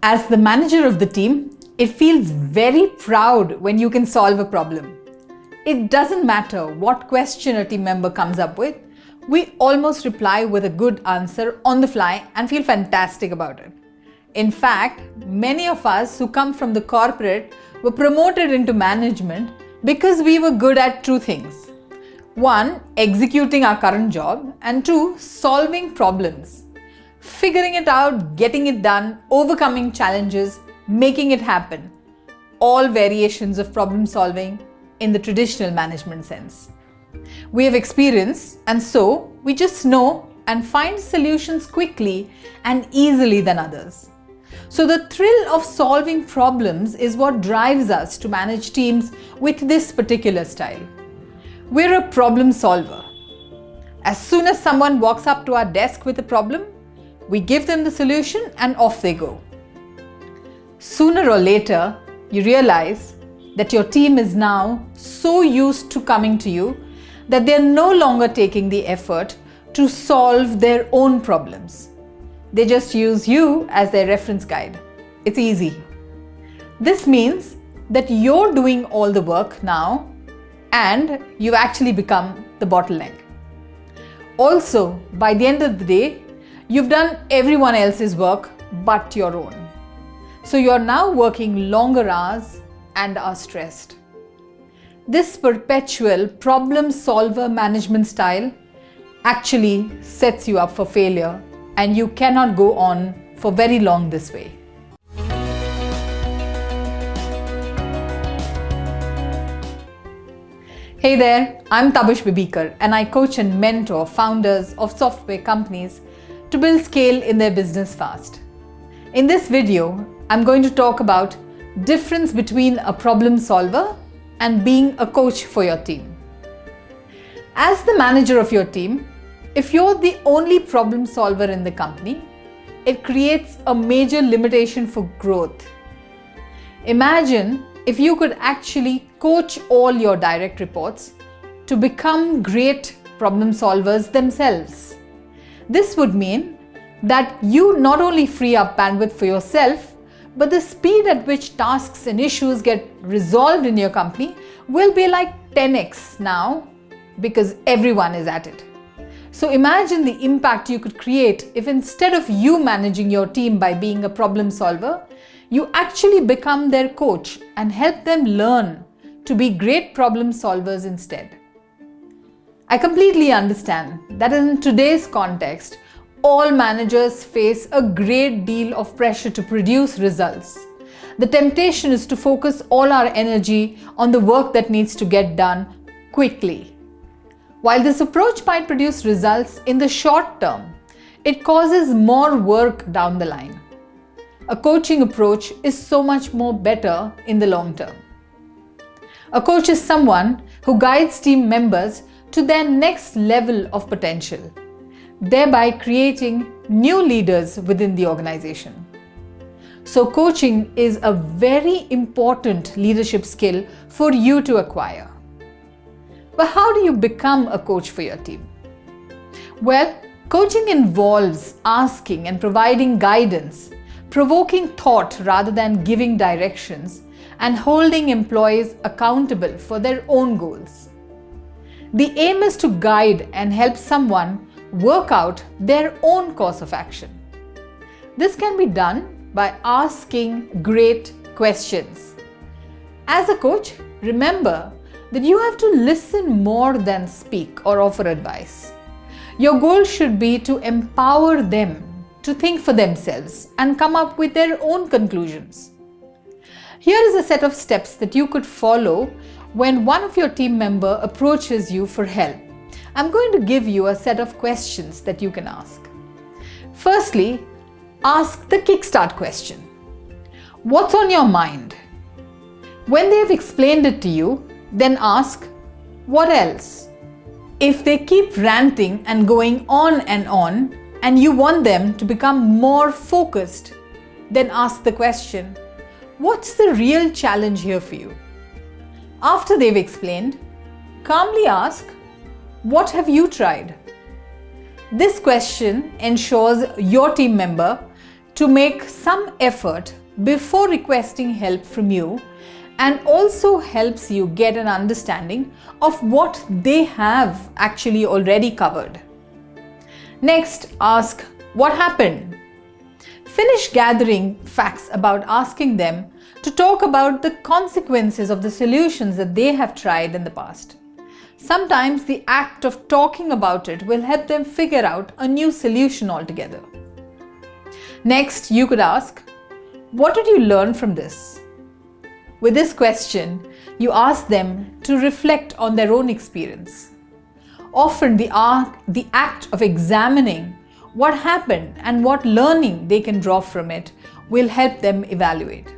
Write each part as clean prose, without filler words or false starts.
As the manager of the team, it feels very proud when you can solve a problem. It doesn't matter what question a team member comes up with, we almost reply with a good answer on the fly and feel fantastic about it. In fact, many of us who come from the corporate were promoted into management because we were good at two things. One, executing our current job, and two, solving problems. Figuring it out, getting it done, overcoming challenges, making it happen. All variations of problem solving in the traditional management sense. We have experience, and so we just know and find solutions quickly and easily than others. So the thrill of solving problems is what drives us to manage teams with this particular style. We're a problem solver. As soon as someone walks up to our desk with a problem, we give them the solution and off they go. Sooner or later, you realize that your team is now so used to coming to you that they're no longer taking the effort to solve their own problems. They just use you as their reference guide. It's easy. This means that you're doing all the work now and you've actually become the bottleneck. Also, by the end of the day, you've done everyone else's work but your own. So you're now working longer hours and are stressed. This perpetual problem solver management style actually sets you up for failure, and you cannot go on for very long this way. Hey there, I'm Tabish Bibikar, and I coach and mentor founders of software companies to build scale in their business fast. In this video, I'm going to talk about difference between a problem solver and being a coach for your team. As the manager of your team, if you're the only problem solver in the company, it creates a major limitation for growth. Imagine if you could actually coach all your direct reports to become great problem solvers themselves. This would mean that you not only free up bandwidth for yourself, but the speed at which tasks and issues get resolved in your company will be like 10x now because everyone is at it. So imagine the impact you could create if instead of you managing your team by being a problem solver, you actually become their coach and help them learn to be great problem solvers instead. I completely understand that in today's context, all managers face a great deal of pressure to produce results. The temptation is to focus all our energy on the work that needs to get done quickly. While this approach might produce results in the short term, it causes more work down the line. A coaching approach is so much more better in the long term. A coach is someone who guides team members to their next level of potential, thereby creating new leaders within the organization. So coaching is a very important leadership skill for you to acquire. But how do you become a coach for your team? Well, coaching involves asking and providing guidance, provoking thought rather than giving directions, and holding employees accountable for their own goals. The aim is to guide and help someone work out their own course of action. This can be done by asking great questions. As a coach, remember that you have to listen more than speak or offer advice. Your goal should be to empower them to think for themselves and come up with their own conclusions. Here is a set of steps that you could follow when one of your team member approaches you for help. I'm going to give you a set of questions that you can ask. Firstly, ask the kickstart question. What's on your mind? When they have explained it to you, then ask, what else? If they keep ranting and going on, and you want them to become more focused, then ask the question, what's the real challenge here for you? After they've explained, calmly ask, what have you tried? This question ensures your team member to make some effort before requesting help from you, and also helps you get an understanding of what they have actually already covered. Next, ask what happened. Finish gathering facts about asking them to talk about the consequences of the solutions that they have tried in the past. Sometimes the act of talking about it will help them figure out a new solution altogether. Next, you could ask, what did you learn from this? With this question, you ask them to reflect on their own experience. Often the act of examining what happened and what learning they can draw from it will help them evaluate.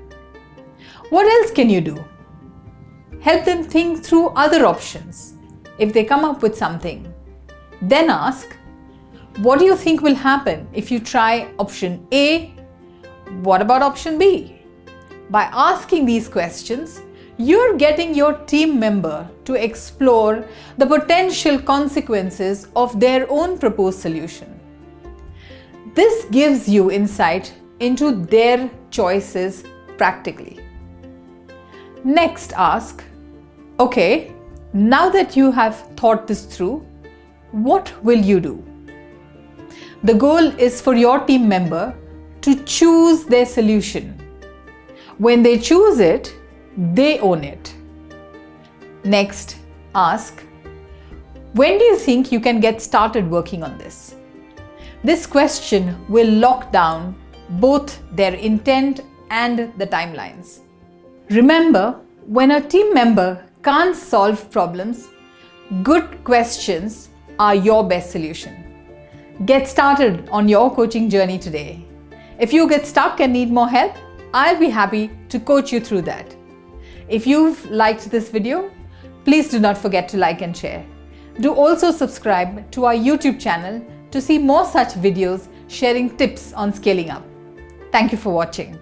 What else can you do? Help them think through other options. If they come up with something, then ask, what do you think will happen if you try option A? What about option B? By asking these questions, you're getting your team member to explore the potential consequences of their own proposed solution. This gives you insight into their choices practically. Next, ask, okay, now that you have thought this through, what will you do? The goal is for your team member to choose their solution. When they choose it, they own it. Next, ask, when do you think you can get started working on this? This question will lock down both their intent and the timelines. Remember, when a team member can't solve problems, good questions are your best solution. Get started on your coaching journey today. If you get stuck and need more help, I'll be happy to coach you through that. If you've liked this video, please do not forget to like and share. Do also subscribe to our YouTube channel to see more such videos sharing tips on scaling up. Thank you for watching.